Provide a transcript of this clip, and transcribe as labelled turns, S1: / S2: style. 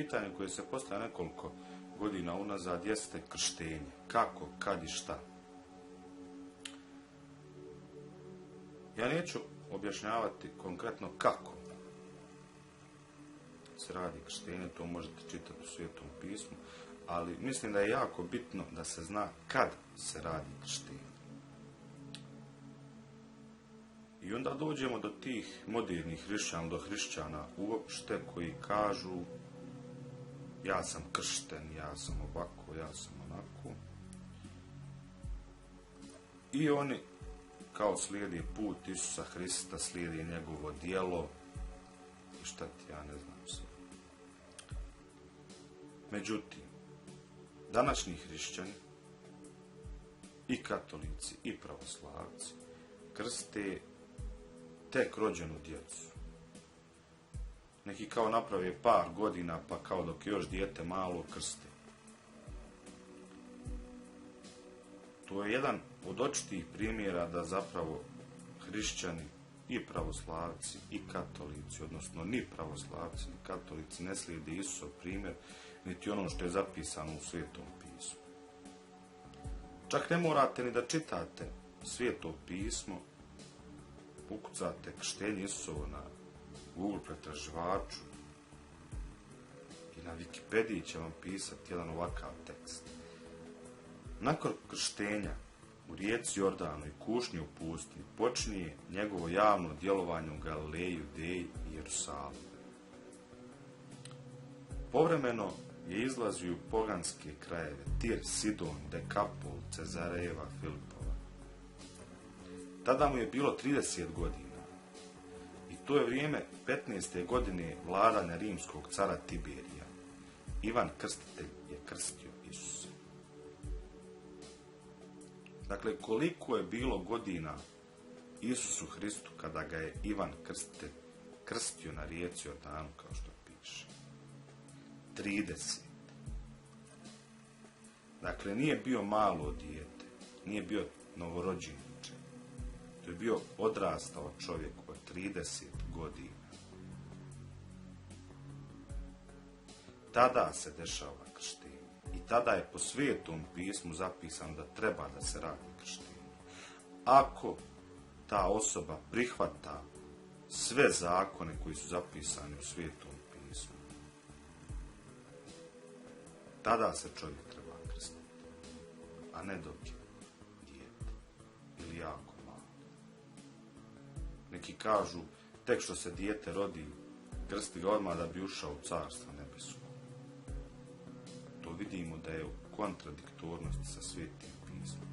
S1: pitanje koje se postavlja nekoliko godina unazad jeste krštenje. Kako, kad i šta? Ja neću objašnjavati konkretno kako se radi krštenje, to možete čitati u Svetom pismu, ali mislim da je jako bitno da se zna kad se radi krštenje. I onda dođemo do tih modernih hrišćana, do hrišćana uopšte koji kažu ja sam kršten, ja sam ovako, ja sam onako. I oni kao slijedi put Isusa Hrista, slijedi njegovo djelo i šta ti ja ne znam sve. Međutim, današnji hrišćani i katolici i pravoslavci krste tek rođenu djecu. Neki kao naprave par godina, pa kao dok je još dijete malo krste. To je jedan od očitih primjera da zapravo hrišćani i pravoslavci i katolici, odnosno ni pravoslavci ni katolici ne slijede Isusov primjer, niti ono što je zapisano u Svetom pismu. Čak ne morate ni da čitate Sveto pismo, ukucate krštenje Isusovo na Google pretraživaču i na Wikipediji će vam pisati jedan ovakav tekst. Nakon krštenja u rijeci Jordanu i kušnje u pustinji počinje njegovo javno djelovanje u Galileji, Judeji i Jerusalimu. Povremeno je izlazio u poganske krajeve Tir, Sidon, Dekapol, Cezareva, Filipova. Tada mu je bilo 30 godina i to je vrijeme 15. godine vladanja rimskog cara Tiberija. Ivan Krstitelj je krstio Isusa. Dakle, koliko je bilo godina Isusu Hristu kada ga je Ivan Krstitelj krstio na rijeci Jordanu, kao što piše? 30. Dakle, nije bio malo dijete, nije bio novorođenče. To je bio odrastao čovjek od 30 godina. Tada se dešava krštenje. I tada je po Svetom pismu zapisano da treba da se radi krštenje. Ako ta osoba prihvata sve zakone koji su zapisani u Svetom pismu, tada se čovjek treba krstiti, a ne dok je dijete ili jako malo. Neki kažu, tek što se dijete rodi, krsti ga odmah da bi ušao u carstvo nebesko. To vidimo da je u kontradiktornosti sa Svetim pismom.